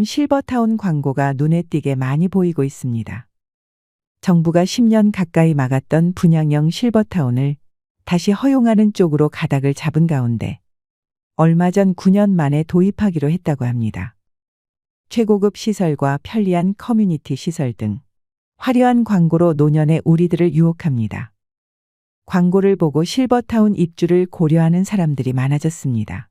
실버타운 광고가 눈에 띄게 많이 보이고 있습니다. 정부가 10년 가까이 막았던 분양형 실버타운을 다시 허용하는 쪽으로 가닥을 잡은 가운데 얼마 전 9년 만에 도입하기로 했다고 합니다. 최고급 시설과 편리한 커뮤니티 시설 등 화려한 광고로 노년의 우리들을 유혹합니다. 광고를 보고 실버타운 입주를 고려하는 사람들이 많아졌습니다.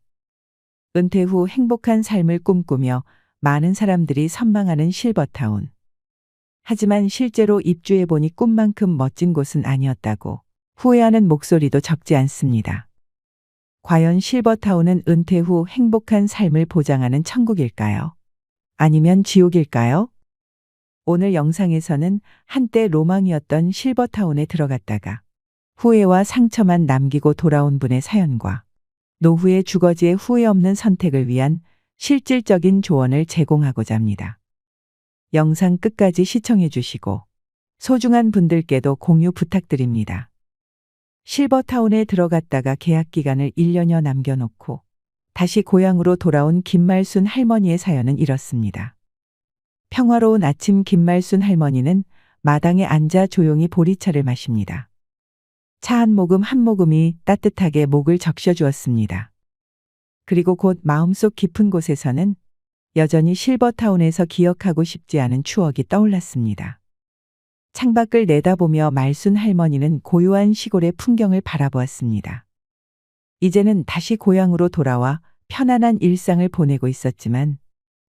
은퇴 후 행복한 삶을 꿈꾸며 많은 사람들이 선망하는 실버타운. 하지만 실제로 입주해보니 꿈만큼 멋진 곳은 아니었다고 후회하는 목소리도 적지 않습니다. 과연 실버타운은 은퇴 후 행복한 삶을 보장하는 천국일까요? 아니면 지옥일까요? 오늘 영상에서는 한때 로망이었던 실버타운에 들어갔다가 후회와 상처만 남기고 돌아온 분의 사연과 노후의 주거지의 후회 없는 선택을 위한 실질적인 조언을 제공하고자 합니다. 영상 끝까지 시청해 주시고 소중한 분들께도 공유 부탁드립니다. 실버타운에 들어갔다가 계약 기간을 1년여 남겨놓고 다시 고향으로 돌아온 김말순 할머니의 사연은 이렇습니다. 평화로운 아침 김말순 할머니는 마당에 앉아 조용히 보리차를 마십니다. 차 한 모금이 따뜻하게 목을 적셔주었습니다. 그리고 곧 마음속 깊은 곳에서는 여전히 실버타운에서 기억하고 싶지 않은 추억이 떠올랐습니다. 창밖을 내다보며 말순 할머니는 고요한 시골의 풍경을 바라보았습니다. 이제는 다시 고향으로 돌아와 편안한 일상을 보내고 있었지만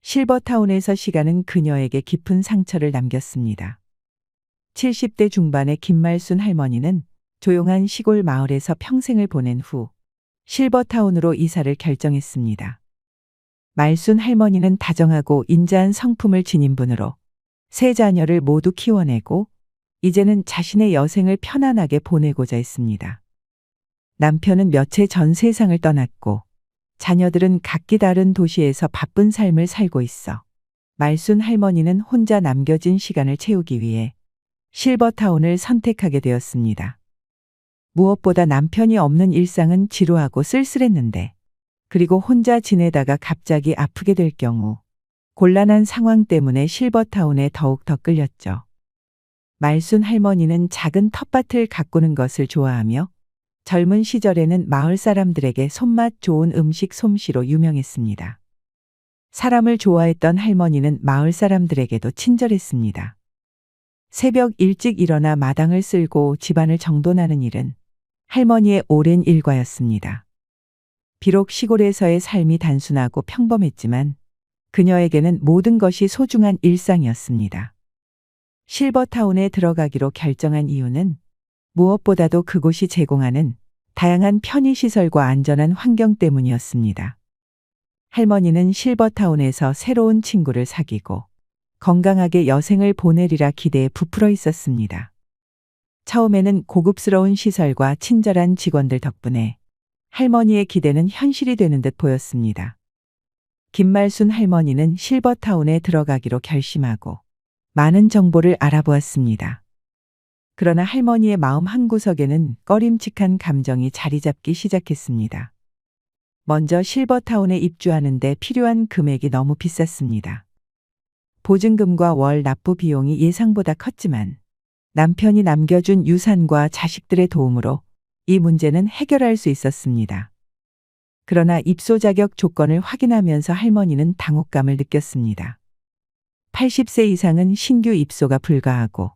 실버타운에서 시간은 그녀에게 깊은 상처를 남겼습니다. 70대 중반의 김말순 할머니는 조용한 시골 마을에서 평생을 보낸 후 실버타운으로 이사를 결정했습니다. 말순 할머니는 다정하고 인자한 성품을 지닌 분으로 세 자녀를 모두 키워내고 이제는 자신의 여생을 편안하게 보내고자 했습니다. 남편은 몇 해 전 세상을 떠났고 자녀들은 각기 다른 도시에서 바쁜 삶을 살고 있어 말순 할머니는 혼자 남겨진 시간을 채우기 위해 실버타운을 선택하게 되었습니다. 무엇보다 남편이 없는 일상은 지루하고 쓸쓸했는데 그리고 혼자 지내다가 갑자기 아프게 될 경우 곤란한 상황 때문에 실버타운에 더욱 더 끌렸죠. 말순 할머니는 작은 텃밭을 가꾸는 것을 좋아하며 젊은 시절에는 마을 사람들에게 손맛 좋은 음식 솜씨로 유명했습니다. 사람을 좋아했던 할머니는 마을 사람들에게도 친절했습니다. 새벽 일찍 일어나 마당을 쓸고 집안을 정돈하는 일은 할머니의 오랜 일과였습니다. 비록 시골에서의 삶이 단순하고 평범했지만 그녀에게는 모든 것이 소중한 일상이었습니다. 실버타운에 들어가기로 결정한 이유는 무엇보다도 그곳이 제공하는 다양한 편의시설과 안전한 환경 때문이었습니다. 할머니는 실버타운에서 새로운 친구를 사귀고 건강하게 여생을 보내리라 기대에 부풀어 있었습니다. 처음에는 고급스러운 시설과 친절한 직원들 덕분에 할머니의 기대는 현실이 되는 듯 보였습니다. 김말순 할머니는 실버타운에 들어가기로 결심하고 많은 정보를 알아보았습니다. 그러나 할머니의 마음 한구석에는 꺼림칙한 감정이 자리 잡기 시작했습니다. 먼저 실버타운에 입주하는 데 필요한 금액이 너무 비쌌습니다. 보증금과 월 납부 비용이 예상보다 컸지만 남편이 남겨준 유산과 자식들의 도움으로 이 문제는 해결할 수 있었습니다. 그러나 입소 자격 조건을 확인하면서 할머니는 당혹감을 느꼈습니다. 80세 이상은 신규 입소가 불가하고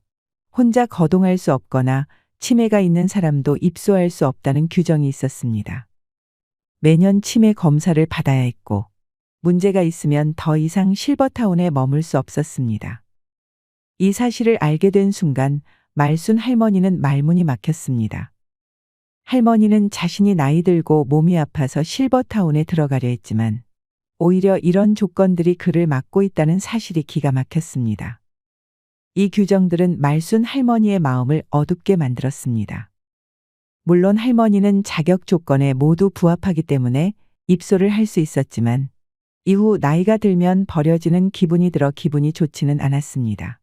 혼자 거동할 수 없거나 치매가 있는 사람도 입소할 수 없다는 규정이 있었습니다. 매년 치매 검사를 받아야 했고 문제가 있으면 더 이상 실버타운에 머물 수 없었습니다. 이 사실을 알게 된 순간 말순 할머니는 말문이 막혔습니다. 할머니는 자신이 나이 들고 몸이 아파서 실버타운에 들어가려 했지만 오히려 이런 조건들이 그를 막고 있다는 사실이 기가 막혔습니다. 이 규정들은 말순 할머니의 마음을 어둡게 만들었습니다. 물론 할머니는 자격 조건에 모두 부합하기 때문에 입소를 할 수 있었지만 이후 나이가 들면 버려지는 기분이 들어 기분이 좋지는 않았습니다.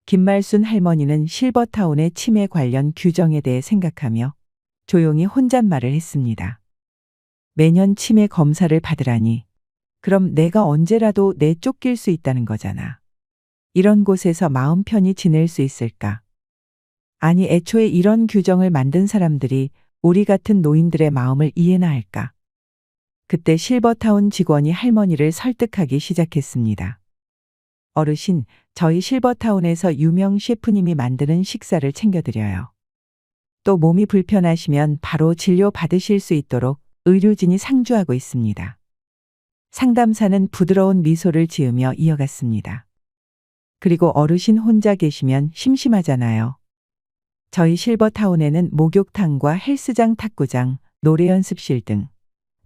김말순 할머니는 실버타운의 치매 관련 규정에 대해 생각하며 조용히 혼잣말을 했습니다. 매년 치매 검사를 받으라니 그럼 내가 언제라도 내쫓길 수 있다는 거잖아. 이런 곳에서 마음 편히 지낼 수 있을까? 아니, 애초에 이런 규정을 만든 사람들이 우리 같은 노인들의 마음을 이해나 할까? 그때 실버타운 직원이 할머니를 설득하기 시작했습니다. 어르신, 저희 실버타운에서 유명 셰프님이 만드는 식사를 챙겨드려요. 또 몸이 불편하시면 바로 진료 받으실 수 있도록 의료진이 상주하고 있습니다. 상담사는 부드러운 미소를 지으며 이어갔습니다. 그리고 어르신 혼자 계시면 심심하잖아요. 저희 실버타운에는 목욕탕과 헬스장, 탁구장, 노래 연습실 등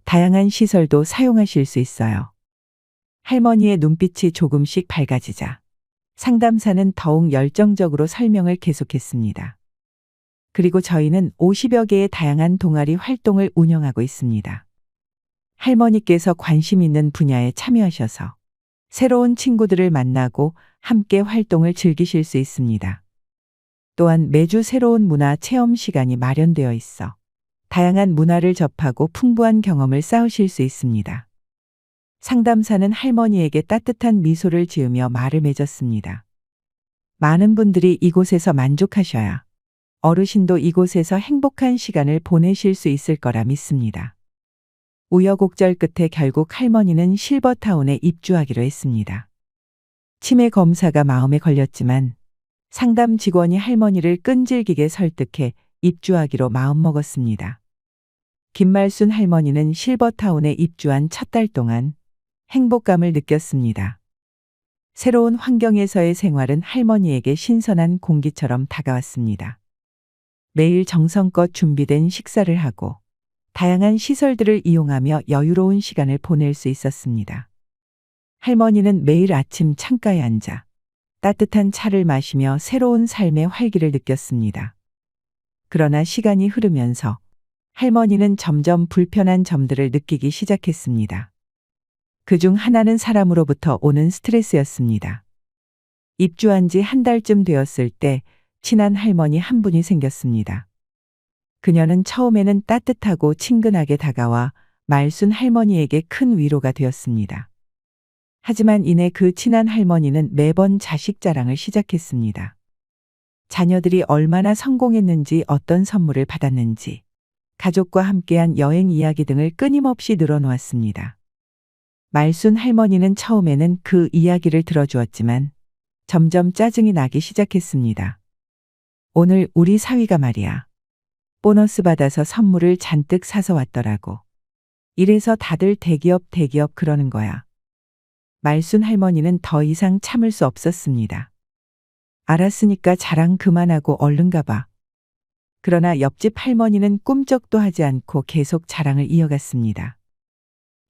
다양한 시설도 사용하실 수 있어요. 할머니의 눈빛이 조금씩 밝아지자 상담사는 더욱 열정적으로 설명을 계속했습니다. 그리고 저희는 50여 개의 다양한 동아리 활동을 운영하고 있습니다. 할머니께서 관심 있는 분야에 참여하셔서 새로운 친구들을 만나고 함께 활동을 즐기실 수 있습니다. 또한 매주 새로운 문화 체험 시간이 마련되어 있어 다양한 문화를 접하고 풍부한 경험을 쌓으실 수 있습니다. 상담사는 할머니에게 따뜻한 미소를 지으며 말을 맺었습니다. 많은 분들이 이곳에서 만족하셔야 어르신도 이곳에서 행복한 시간을 보내실 수 있을 거라 믿습니다. 우여곡절 끝에 결국 할머니는 실버타운에 입주하기로 했습니다. 치매 검사가 마음에 걸렸지만 상담 직원이 할머니를 끈질기게 설득해 입주하기로 마음먹었습니다. 김말순 할머니는 실버타운에 입주한 첫 달 동안 행복감을 느꼈습니다. 새로운 환경에서의 생활은 할머니에게 신선한 공기처럼 다가왔습니다. 매일 정성껏 준비된 식사를 하고 다양한 시설들을 이용하며 여유로운 시간을 보낼 수 있었습니다. 할머니는 매일 아침 창가에 앉아 따뜻한 차를 마시며 새로운 삶의 활기를 느꼈습니다. 그러나 시간이 흐르면서 할머니는 점점 불편한 점들을 느끼기 시작했습니다. 그중 하나는 사람으로부터 오는 스트레스였습니다. 입주한 지 한 달쯤 되었을 때 친한 할머니 한 분이 생겼습니다. 그녀는 처음에는 따뜻하고 친근하게 다가와 말순 할머니에게 큰 위로가 되었습니다. 하지만 이내 그 친한 할머니는 매번 자식 자랑을 시작했습니다. 자녀들이 얼마나 성공했는지, 어떤 선물을 받았는지, 가족과 함께한 여행 이야기 등을 끊임없이 늘어놓았습니다. 말순 할머니는 처음에는 그 이야기를 들어주었지만 점점 짜증이 나기 시작했습니다. 오늘 우리 사위가 말이야. 보너스 받아서 선물을 잔뜩 사서 왔더라고. 이래서 다들 대기업 그러는 거야. 말순 할머니는 더 이상 참을 수 없었습니다. 알았으니까 자랑 그만하고 얼른 가봐. 그러나 옆집 할머니는 꿈쩍도 하지 않고 계속 자랑을 이어갔습니다.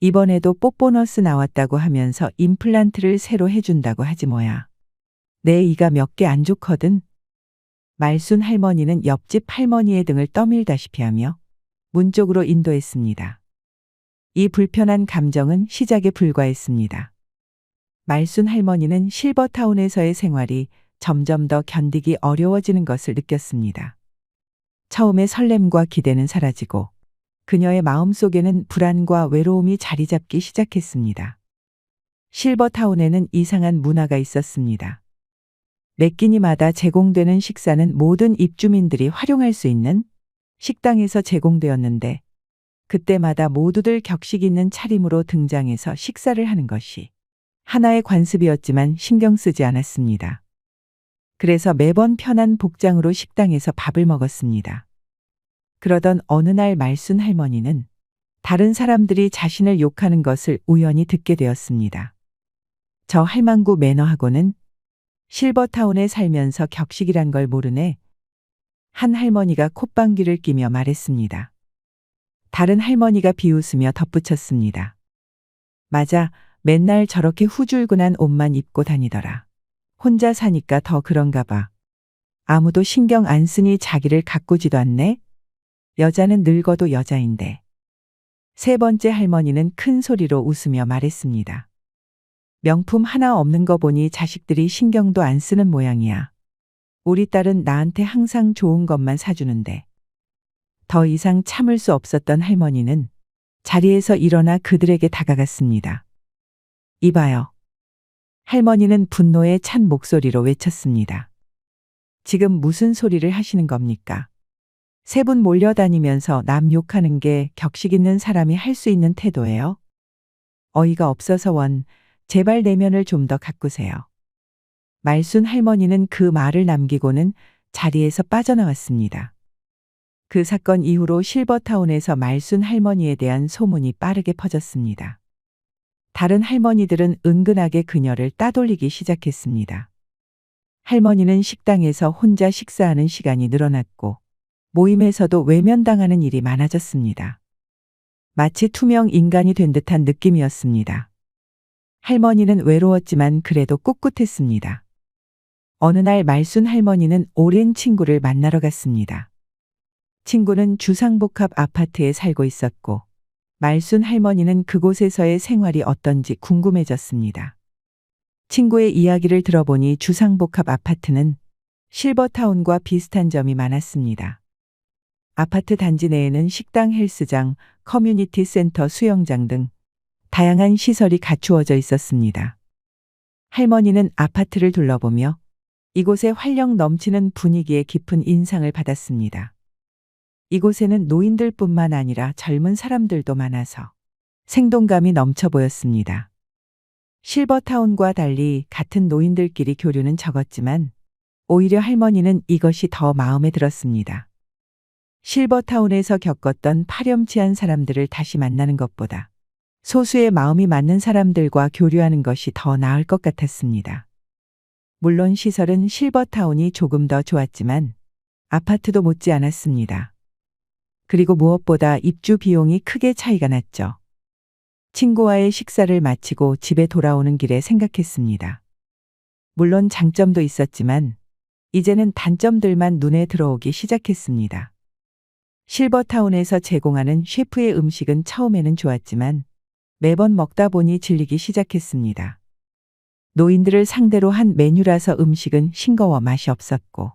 이번에도 뽀보너스 나왔다고 하면서 임플란트를 새로 해준다고 하지 뭐야. 내 이가 몇 개 안 좋거든. 말순 할머니는 옆집 할머니의 등을 떠밀다시피 하며 문 쪽으로 인도했습니다. 이 불편한 감정은 시작에 불과했습니다. 말순 할머니는 실버타운에서의 생활이 점점 더 견디기 어려워지는 것을 느꼈습니다. 처음에 설렘과 기대는 사라지고 그녀의 마음속에는 불안과 외로움이 자리 잡기 시작했습니다. 실버타운에는 이상한 문화가 있었습니다. 매 끼니마다 제공되는 식사는 모든 입주민들이 활용할 수 있는 식당에서 제공되었는데 그때마다 모두들 격식 있는 차림으로 등장해서 식사를 하는 것이 하나의 관습이었지만 신경 쓰지 않았습니다. 그래서 매번 편한 복장으로 식당에서 밥을 먹었습니다. 그러던 어느 날 말순 할머니는 다른 사람들이 자신을 욕하는 것을 우연히 듣게 되었습니다. 저 할망구 매너하고는 실버타운에 살면서 격식이란 걸 모르네. 한 할머니가 콧방귀를 끼며 말했습니다. 다른 할머니가 비웃으며 덧붙였습니다. 맞아, 맨날 저렇게 후줄근한 옷만 입고 다니더라. 혼자 사니까 더 그런가 봐. 아무도 신경 안 쓰니 자기를 가꾸지도 않네. 여자는 늙어도 여자인데. 세 번째 할머니는 큰 소리로 웃으며 말했습니다. 명품 하나 없는 거 보니 자식들이 신경도 안 쓰는 모양이야. 우리 딸은 나한테 항상 좋은 것만 사주는데. 더 이상 참을 수 없었던 할머니는 자리에서 일어나 그들에게 다가갔습니다. 이봐요. 할머니는 분노에 찬 목소리로 외쳤습니다. 지금 무슨 소리를 하시는 겁니까? 세 분 몰려다니면서 남 욕하는 게 격식 있는 사람이 할 수 있는 태도예요? 어이가 없어서 제발 내면을 좀 더 가꾸세요. 말순 할머니는 그 말을 남기고는 자리에서 빠져나왔습니다. 그 사건 이후로 실버타운에서 말순 할머니에 대한 소문이 빠르게 퍼졌습니다. 다른 할머니들은 은근하게 그녀를 따돌리기 시작했습니다. 할머니는 식당에서 혼자 식사하는 시간이 늘어났고 모임에서도 외면당하는 일이 많아졌습니다. 마치 투명 인간이 된 듯한 느낌이었습니다. 할머니는 외로웠지만 그래도 꿋꿋했습니다. 어느 날 말순 할머니는 오랜 친구를 만나러 갔습니다. 친구는 주상복합 아파트에 살고 있었고 말순 할머니는 그곳에서의 생활이 어떤지 궁금해졌습니다. 친구의 이야기를 들어보니 주상복합 아파트는 실버타운과 비슷한 점이 많았습니다. 아파트 단지 내에는 식당, 헬스장, 커뮤니티 센터, 수영장 등 다양한 시설이 갖추어져 있었습니다. 할머니는 아파트를 둘러보며 이곳의 활력 넘치는 분위기에 깊은 인상을 받았습니다. 이곳에는 노인들뿐만 아니라 젊은 사람들도 많아서 생동감이 넘쳐 보였습니다. 실버타운과 달리 같은 노인들끼리 교류는 적었지만 오히려 할머니는 이것이 더 마음에 들었습니다. 실버타운에서 겪었던 파렴치한 사람들을 다시 만나는 것보다 소수의 마음이 맞는 사람들과 교류하는 것이 더 나을 것 같았습니다. 물론 시설은 실버타운이 조금 더 좋았지만 아파트도 못지 않았습니다. 그리고 무엇보다 입주 비용이 크게 차이가 났죠. 친구와의 식사를 마치고 집에 돌아오는 길에 생각했습니다. 물론 장점도 있었지만 이제는 단점들만 눈에 들어오기 시작했습니다. 실버타운에서 제공하는 셰프의 음식은 처음에는 좋았지만 매번 먹다 보니 질리기 시작했습니다. 노인들을 상대로 한 메뉴라서 음식은 싱거워 맛이 없었고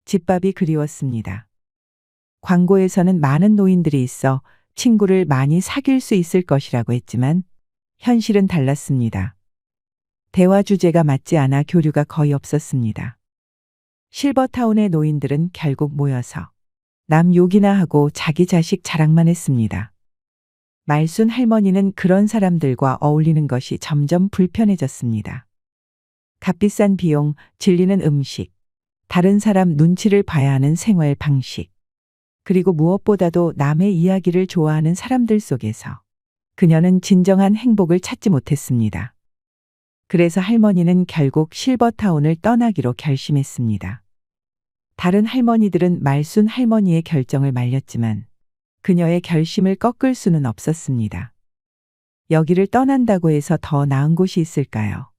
집밥이 그리웠습니다. 광고에서는 많은 노인들이 있어 친구를 많이 사귈 수 있을 것이라고 했지만 현실은 달랐습니다. 대화 주제가 맞지 않아 교류가 거의 없었습니다. 실버타운의 노인들은 결국 모여서 남 욕이나 하고 자기 자식 자랑만 했습니다. 말순 할머니는 그런 사람들과 어울리는 것이 점점 불편해졌습니다. 값비싼 비용, 질리는 음식, 다른 사람 눈치를 봐야 하는 생활 방식, 그리고 무엇보다도 남의 이야기를 좋아하는 사람들 속에서 그녀는 진정한 행복을 찾지 못했습니다. 그래서 할머니는 결국 실버타운을 떠나기로 결심했습니다. 다른 할머니들은 말순 할머니의 결정을 말렸지만 그녀의 결심을 꺾을 수는 없었습니다. 여기를 떠난다고 해서 더 나은 곳이 있을까요?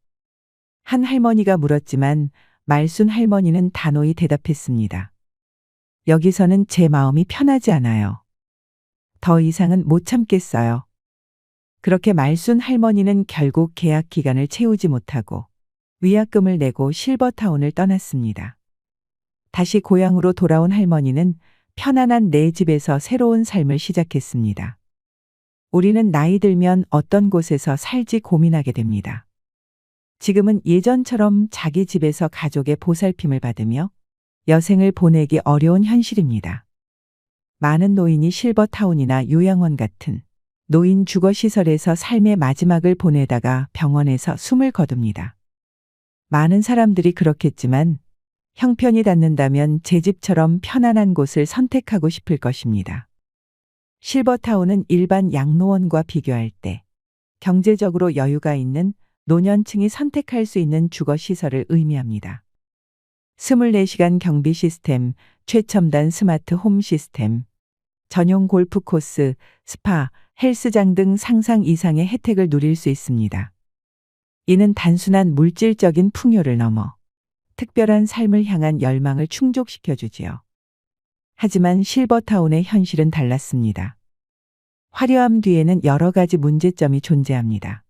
한 할머니가 물었지만 말순 할머니는 단호히 대답했습니다. 여기서는 제 마음이 편하지 않아요. 더 이상은 못 참겠어요. 그렇게 말순 할머니는 결국 계약 기간을 채우지 못하고 위약금을 내고 실버타운을 떠났습니다. 다시 고향으로 돌아온 할머니는 편안한 내 집에서 새로운 삶을 시작했습니다. 우리는 나이 들면 어떤 곳에서 살지 고민하게 됩니다. 지금은 예전처럼 자기 집에서 가족의 보살핌을 받으며 여생을 보내기 어려운 현실입니다. 많은 노인이 실버타운이나 요양원 같은 노인 주거시설에서 삶의 마지막을 보내다가 병원에서 숨을 거둡니다. 많은 사람들이 그렇겠지만 형편이 닿는다면 제 집처럼 편안한 곳을 선택하고 싶을 것입니다. 실버타운은 일반 양로원과 비교할 때 경제적으로 여유가 있는 노년층이 선택할 수 있는 주거시설을 의미합니다. 24시간 경비 시스템, 최첨단 스마트 홈 시스템, 전용 골프 코스, 스파, 헬스장 등 상상 이상의 혜택을 누릴 수 있습니다. 이는 단순한 물질적인 풍요를 넘어 특별한 삶을 향한 열망을 충족시켜주지요. 하지만 실버타운의 현실은 달랐습니다. 화려함 뒤에는 여러 가지 문제점이 존재합니다.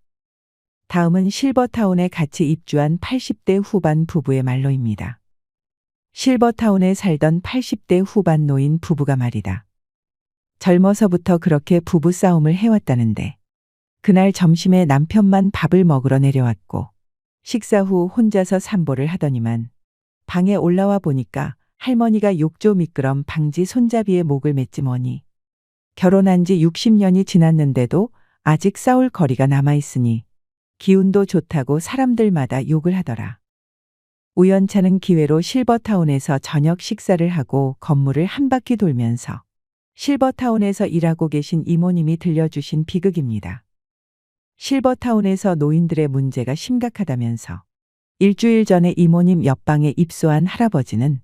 다음은 실버타운에 같이 입주한 80대 후반 부부의 말로입니다. 실버타운에 살던 80대 후반 노인 부부가 말이다. 젊어서부터 그렇게 부부싸움을 해왔다는데 그날 점심에 남편만 밥을 먹으러 내려왔고 식사 후 혼자서 산보를 하더니만 방에 올라와 보니까 할머니가 욕조 미끄럼 방지 손잡이에 목을 맸지 뭐니. 결혼한 지 60년이 지났는데도 아직 싸울 거리가 남아있으니 기운도 좋다고 사람들마다 욕을 하더라. 우연찮은 기회로 실버타운에서 저녁 식사를 하고 건물을 한 바퀴 돌면서 실버타운에서 일하고 계신 이모님이 들려주신 비극입니다. 실버타운에서 노인들의 문제가 심각하다면서 일주일 전에 이모님 옆방에 입소한 할아버지는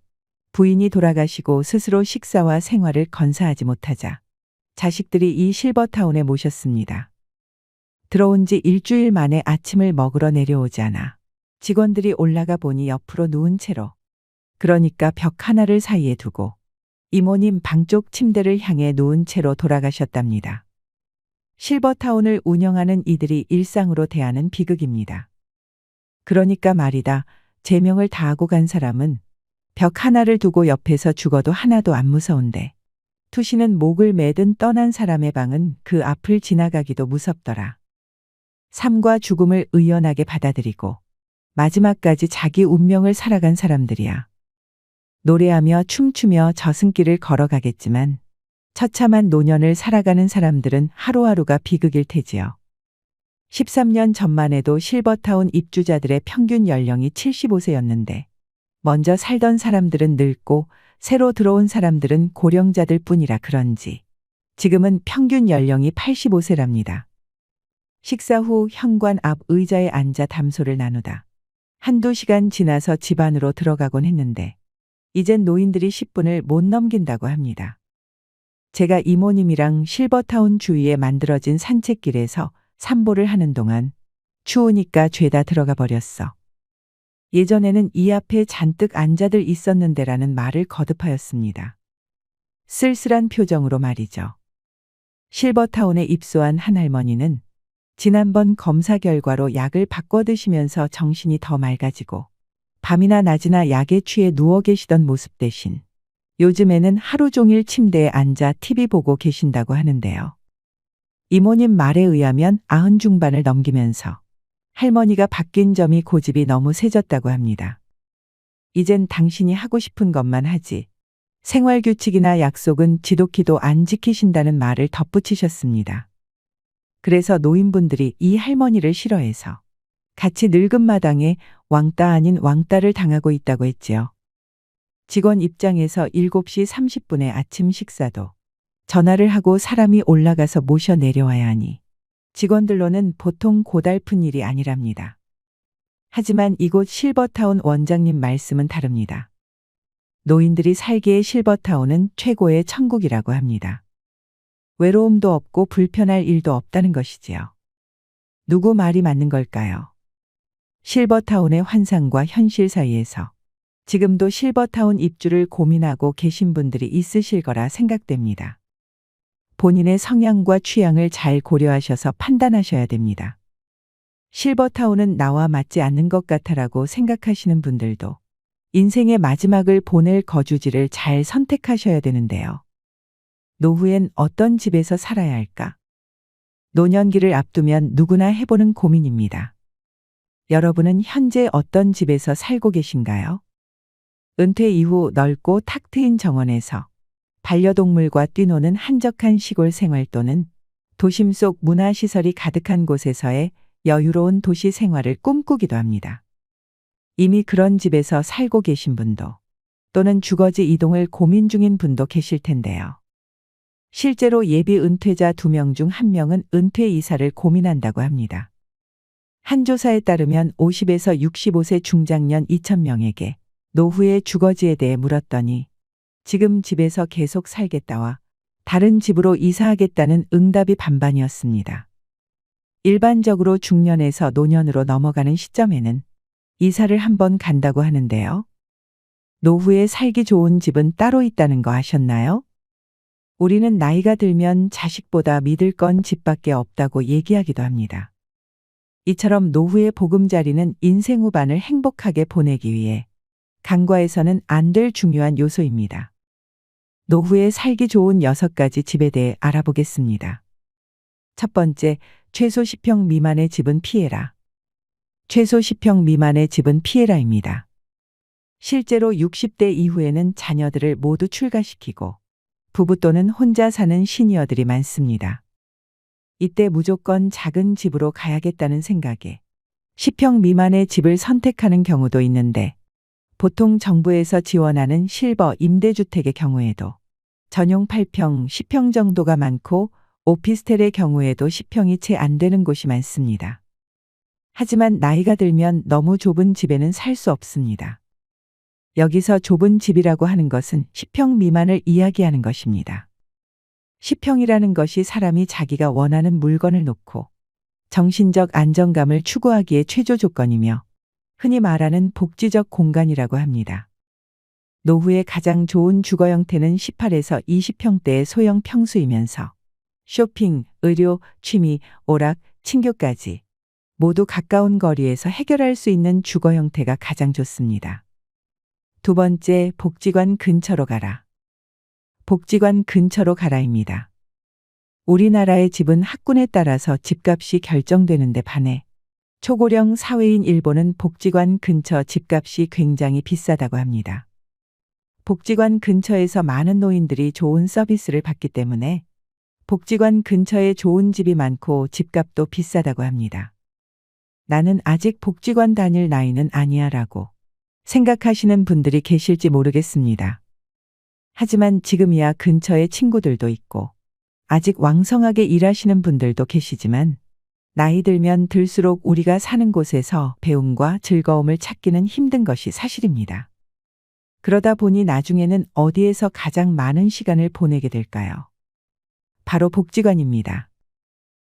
부인이 돌아가시고 스스로 식사와 생활을 건사하지 못하자 자식들이 이 실버타운에 모셨습니다. 들어온 지 일주일 만에 아침을 먹으러 내려오지 않아 직원들이 올라가 보니 옆으로 누운 채로, 그러니까 벽 하나를 사이에 두고 이모님 방 쪽 침대를 향해 누운 채로 돌아가셨답니다. 실버타운을 운영하는 이들이 일상으로 대하는 비극입니다. 그러니까 말이다, 제명을 다하고 간 사람은 벽 하나를 두고 옆에서 죽어도 하나도 안 무서운데 투시는 목을 매든 떠난 사람의 방은 그 앞을 지나가기도 무섭더라. 삶과 죽음을 의연하게 받아들이고 마지막까지 자기 운명을 살아간 사람들이야. 노래하며 춤추며 저승길을 걸어가겠지만 처참한 노년을 살아가는 사람들은 하루하루가 비극일 테지요. 13년 전만 해도 실버타운 입주자들의 평균 연령이 75세였는데 먼저 살던 사람들은 늙고 새로 들어온 사람들은 고령자들 뿐이라 그런지 지금은 평균 연령이 85세랍니다. 식사 후 현관 앞 의자에 앉아 담소를 나누다 한두 시간 지나서 집 안으로 들어가곤 했는데 이젠 노인들이 10분을 못 넘긴다고 합니다. 제가 이모님이랑 실버타운 주위에 만들어진 산책길에서 산보를 하는 동안 추우니까 죄다 들어가 버렸어. 예전에는 이 앞에 잔뜩 앉아들 있었는데라는 말을 거듭하였습니다. 쓸쓸한 표정으로 말이죠. 실버타운에 입소한 한 할머니는 지난번 검사 결과로 약을 바꿔 드시면서 정신이 더 맑아지고 밤이나 낮이나 약에 취해 누워 계시던 모습 대신 요즘에는 하루 종일 침대에 앉아 TV 보고 계신다고 하는데요. 이모님 말에 의하면 90 중반을 넘기면서 할머니가 바뀐 점이 고집이 너무 세졌다고 합니다. 이젠 당신이 하고 싶은 것만 하지 생활규칙이나 약속은 지독히도 안 지키신다는 말을 덧붙이셨습니다. 그래서 노인분들이 이 할머니를 싫어해서 같이 늙은 마당에 왕따 아닌 왕따를 당하고 있다고 했지요. 직원 입장에서 7시 30분에 아침 식사도 전화를 하고 사람이 올라가서 모셔 내려와야 하니 직원들로는 보통 고달픈 일이 아니랍니다. 하지만 이곳 실버타운 원장님 말씀은 다릅니다. 노인들이 살기에 실버타운은 최고의 천국이라고 합니다. 외로움도 없고 불편할 일도 없다는 것이지요. 누구 말이 맞는 걸까요? 실버타운의 환상과 현실 사이에서 지금도 실버타운 입주를 고민하고 계신 분들이 있으실 거라 생각됩니다. 본인의 성향과 취향을 잘 고려하셔서 판단하셔야 됩니다. 실버타운은 나와 맞지 않는 것 같아라고 생각하시는 분들도 인생의 마지막을 보낼 거주지를 잘 선택하셔야 되는데요. 노후엔 어떤 집에서 살아야 할까? 노년기를 앞두면 누구나 해보는 고민입니다. 여러분은 현재 어떤 집에서 살고 계신가요? 은퇴 이후 넓고 탁 트인 정원에서 반려동물과 뛰노는 한적한 시골 생활 또는 도심 속 문화시설이 가득한 곳에서의 여유로운 도시 생활을 꿈꾸기도 합니다. 이미 그런 집에서 살고 계신 분도 또는 주거지 이동을 고민 중인 분도 계실 텐데요. 실제로 예비 은퇴자 2명 중 1명은 은퇴 이사를 고민한다고 합니다. 한 조사에 따르면 50에서 65세 중장년 2,000명에게 노후의 주거지에 대해 물었더니 지금 집에서 계속 살겠다와 다른 집으로 이사하겠다는 응답이 반반이었습니다. 일반적으로 중년에서 노년으로 넘어가는 시점에는 이사를 한번 간다고 하는데요. 노후에 살기 좋은 집은 따로 있다는 거 아셨나요? 우리는 나이가 들면 자식보다 믿을 건 집밖에 없다고 얘기하기도 합니다. 이처럼 노후의 보금자리는 인생 후반을 행복하게 보내기 위해 간과해서는 안 될 중요한 요소입니다. 노후에 살기 좋은 6가지 집에 대해 알아보겠습니다. 첫 번째, 최소 10평 미만의 집은 피해라. 최소 10평 미만의 집은 피해라입니다. 실제로 60대 이후에는 자녀들을 모두 출가시키고 부부 또는 혼자 사는 시니어들이 많습니다. 이때 무조건 작은 집으로 가야겠다는 생각에 10평 미만의 집을 선택하는 경우도 있는데, 보통 정부에서 지원하는 실버 임대주택의 경우에도 전용 8평, 10평 정도가 많고 오피스텔의 경우에도 10평이 채 안 되는 곳이 많습니다. 하지만 나이가 들면 너무 좁은 집에는 살 수 없습니다. 여기서 좁은 집이라고 하는 것은 10평 미만을 이야기하는 것입니다. 10평이라는 것이 사람이 자기가 원하는 물건을 놓고 정신적 안정감을 추구하기에 최저 조건이며 흔히 말하는 복지적 공간이라고 합니다. 노후의 가장 좋은 주거 형태는 18에서 20평대의 소형 평수이면서 쇼핑, 의료, 취미, 오락, 친교까지 모두 가까운 거리에서 해결할 수 있는 주거 형태가 가장 좋습니다. 두 번째, 복지관 근처로 가라. 복지관 근처로 가라입니다. 우리나라의 집은 학군에 따라서 집값이 결정되는데 반해 초고령 사회인 일본은 복지관 근처 집값이 굉장히 비싸다고 합니다. 복지관 근처에서 많은 노인들이 좋은 서비스를 받기 때문에 복지관 근처에 좋은 집이 많고 집값도 비싸다고 합니다. 나는 아직 복지관 다닐 나이는 아니야 라고 생각하시는 분들이 계실지 모르겠습니다. 하지만 지금이야 근처에 친구들도 있고 아직 왕성하게 일하시는 분들도 계시지만, 나이 들면 들수록 우리가 사는 곳에서 배움과 즐거움을 찾기는 힘든 것이 사실입니다. 그러다 보니 나중에는 어디에서 가장 많은 시간을 보내게 될까요? 바로 복지관입니다.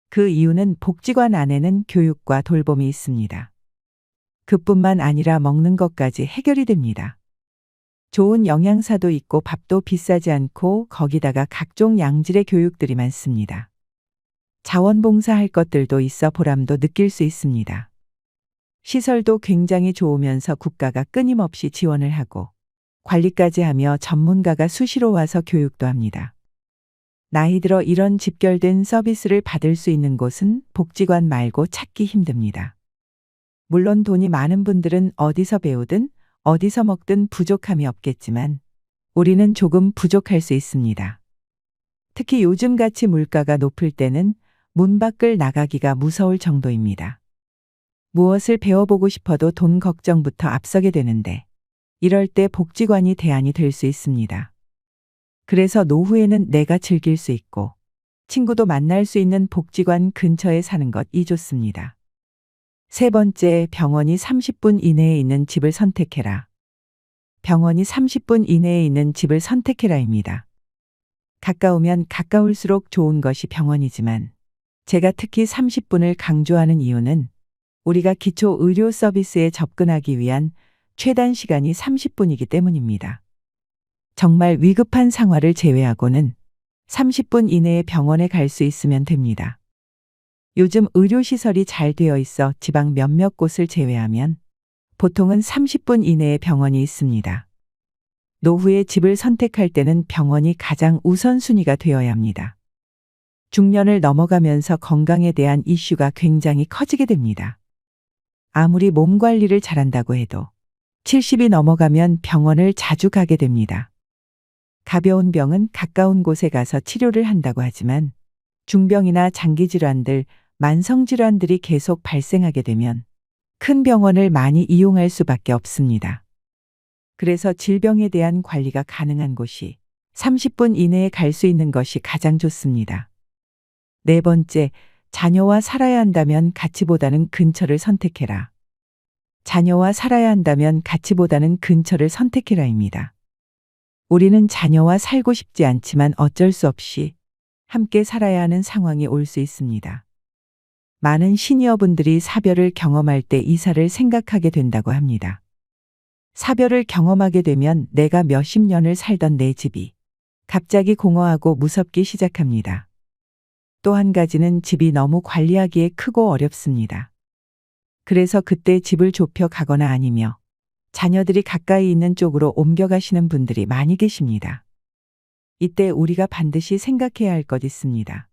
그 이유는 복지관 안에는 교육과 돌봄이 있습니다. 그뿐만 아니라 먹는 것까지 해결이 됩니다. 좋은 영양사도 있고 밥도 비싸지 않고 거기다가 각종 양질의 교육들이 많습니다. 자원봉사할 것들도 있어 보람도 느낄 수 있습니다. 시설도 굉장히 좋으면서 국가가 끊임없이 지원을 하고 관리까지 하며 전문가가 수시로 와서 교육도 합니다. 나이 들어 이런 집결된 서비스를 받을 수 있는 곳은 복지관 말고 찾기 힘듭니다. 물론 돈이 많은 분들은 어디서 배우든 어디서 먹든 부족함이 없겠지만 우리는 조금 부족할 수 있습니다. 특히 요즘같이 물가가 높을 때는 문 밖을 나가기가 무서울 정도입니다. 무엇을 배워보고 싶어도 돈 걱정부터 앞서게 되는데, 이럴 때 복지관이 대안이 될 수 있습니다. 그래서 노후에는 내가 즐길 수 있고 친구도 만날 수 있는 복지관 근처에 사는 것이 좋습니다. 세 번째, 병원이 30분 이내에 있는 집을 선택해라. 병원이 30분 이내에 있는 집을 선택해라입니다. 가까우면 가까울수록 좋은 것이 병원이지만 제가 특히 30분을 강조하는 이유는 우리가 기초 의료 서비스에 접근하기 위한 최단 시간이 30분이기 때문입니다. 정말 위급한 상황을 제외하고는 30분 이내에 병원에 갈 수 있으면 됩니다. 요즘 의료시설이 잘 되어 있어 지방 몇몇 곳을 제외하면 보통은 30분 이내에 병원이 있습니다. 노후에 집을 선택할 때는 병원이 가장 우선순위가 되어야 합니다. 중년을 넘어가면서 건강에 대한 이슈가 굉장히 커지게 됩니다. 아무리 몸 관리를 잘한다고 해도 70이 넘어가면 병원을 자주 가게 됩니다. 가벼운 병은 가까운 곳에 가서 치료를 한다고 하지만 중병이나 장기질환들, 만성질환들이 계속 발생하게 되면 큰 병원을 많이 이용할 수밖에 없습니다. 그래서 질병에 대한 관리가 가능한 곳이 30분 이내에 갈 수 있는 것이 가장 좋습니다. 네 번째, 자녀와 살아야 한다면 가치보다는 근처를 선택해라. 자녀와 살아야 한다면 가치보다는 근처를 선택해라입니다. 우리는 자녀와 살고 싶지 않지만 어쩔 수 없이 함께 살아야 하는 상황이 올 수 있습니다. 많은 시니어분들이 사별을 경험할 때 이사를 생각하게 된다고 합니다. 사별을 경험하게 되면 내가 몇십 년을 살던 내 집이 갑자기 공허하고 무섭기 시작합니다. 또 한 가지는 집이 너무 관리하기에 크고 어렵습니다. 그래서 그때 집을 좁혀 가거나 아니며 자녀들이 가까이 있는 쪽으로 옮겨가시는 분들이 많이 계십니다. 이때 우리가 반드시 생각해야 할 것 있습니다.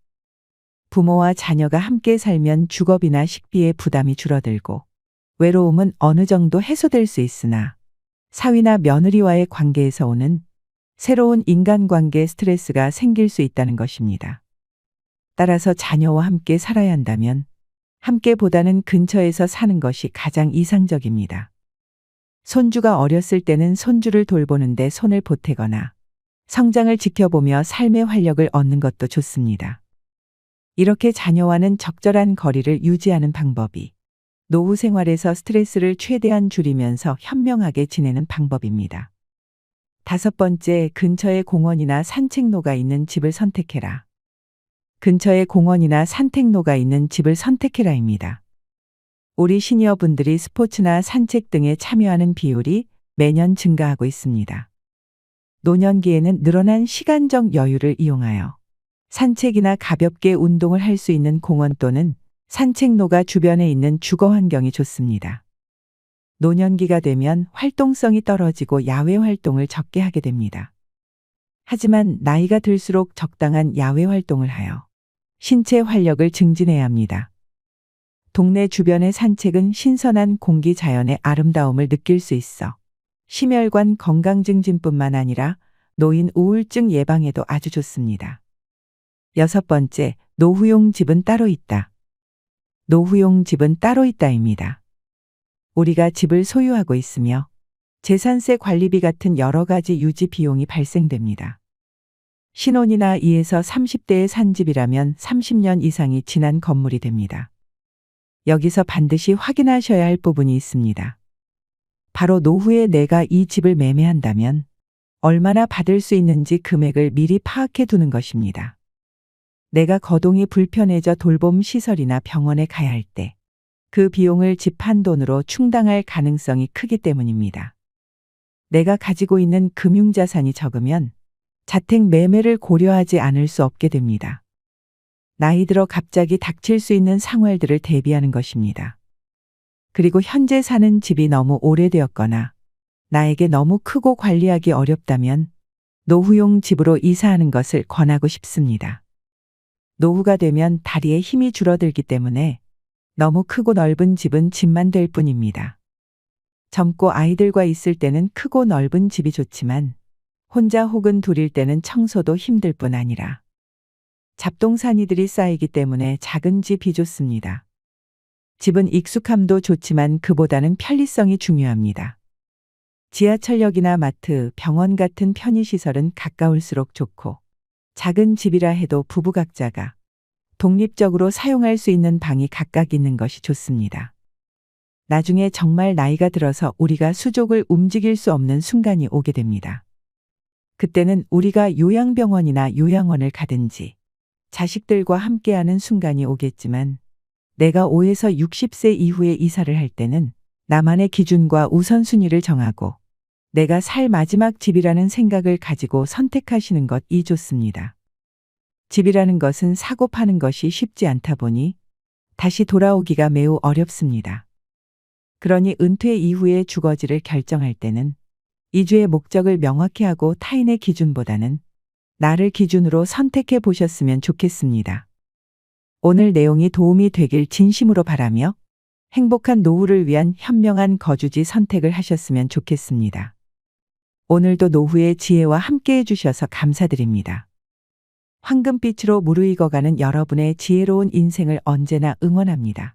부모와 자녀가 함께 살면 주거비나 식비의 부담이 줄어들고 외로움은 어느 정도 해소될 수 있으나 사위나 며느리와의 관계에서 오는 새로운 인간관계 스트레스가 생길 수 있다는 것입니다. 따라서 자녀와 함께 살아야 한다면 함께보다는 근처에서 사는 것이 가장 이상적입니다. 손주가 어렸을 때는 손주를 돌보는데 손을 보태거나 성장을 지켜보며 삶의 활력을 얻는 것도 좋습니다. 이렇게 자녀와는 적절한 거리를 유지하는 방법이 노후 생활에서 스트레스를 최대한 줄이면서 현명하게 지내는 방법입니다. 5번째, 근처에 공원이나 산책로가 있는 집을 선택해라. 근처에 공원이나 산책로가 있는 집을 선택해라입니다. 우리 시니어분들이 스포츠나 산책 등에 참여하는 비율이 매년 증가하고 있습니다. 노년기에는 늘어난 시간적 여유를 이용하여 산책이나 가볍게 운동을 할 수 있는 공원 또는 산책로가 주변에 있는 주거 환경이 좋습니다. 노년기가 되면 활동성이 떨어지고 야외 활동을 적게 하게 됩니다. 하지만 나이가 들수록 적당한 야외 활동을 하여 신체 활력을 증진해야 합니다. 동네 주변의 산책은 신선한 공기 자연의 아름다움을 느낄 수 있어 심혈관 건강 증진뿐만 아니라 노인 우울증 예방에도 아주 좋습니다. 6번째, 노후용 집은 따로 있다. 노후용 집은 따로 있다입니다. 우리가 집을 소유하고 있으며 재산세 관리비 같은 여러 가지 유지 비용이 발생됩니다. 신혼이나 2에서 30대에 산 집이라면 30년 이상이 지난 건물이 됩니다. 여기서 반드시 확인하셔야 할 부분이 있습니다. 바로 노후에 내가 이 집을 매매한다면 얼마나 받을 수 있는지 금액을 미리 파악해 두는 것입니다. 내가 거동이 불편해져 돌봄 시설이나 병원에 가야 할 때 그 비용을 집 한 돈으로 충당할 가능성이 크기 때문입니다. 내가 가지고 있는 금융자산이 적으면 자택 매매를 고려하지 않을 수 없게 됩니다. 나이 들어 갑자기 닥칠 수 있는 상황들을 대비하는 것입니다. 그리고 현재 사는 집이 너무 오래되었거나 나에게 너무 크고 관리하기 어렵다면 노후용 집으로 이사하는 것을 권하고 싶습니다. 노후가 되면 다리에 힘이 줄어들기 때문에 너무 크고 넓은 집은 집만 될 뿐입니다. 젊고 아이들과 있을 때는 크고 넓은 집이 좋지만 혼자 혹은 둘일 때는 청소도 힘들 뿐 아니라 잡동사니들이 쌓이기 때문에 작은 집이 좋습니다. 집은 익숙함도 좋지만 그보다는 편리성이 중요합니다. 지하철역이나 마트, 병원 같은 편의시설은 가까울수록 좋고 작은 집이라 해도 부부 각자가 독립적으로 사용할 수 있는 방이 각각 있는 것이 좋습니다. 나중에 정말 나이가 들어서 우리가 수족을 움직일 수 없는 순간이 오게 됩니다. 그때는 우리가 요양병원이나 요양원을 가든지 자식들과 함께하는 순간이 오겠지만 내가 5에서 60세 이후에 이사를 할 때는 나만의 기준과 우선순위를 정하고 내가 살 마지막 집이라는 생각을 가지고 선택하시는 것이 좋습니다. 집이라는 것은 사고 파는 것이 쉽지 않다 보니 다시 돌아오기가 매우 어렵습니다. 그러니 은퇴 이후에 주거지를 결정할 때는 이주의 목적을 명확히 하고 타인의 기준보다는 나를 기준으로 선택해 보셨으면 좋겠습니다. 오늘 내용이 도움이 되길 진심으로 바라며 행복한 노후를 위한 현명한 거주지 선택을 하셨으면 좋겠습니다. 오늘도 노후의 지혜와 함께 해주셔서 감사드립니다. 황금빛으로 무르익어가는 여러분의 지혜로운 인생을 언제나 응원합니다.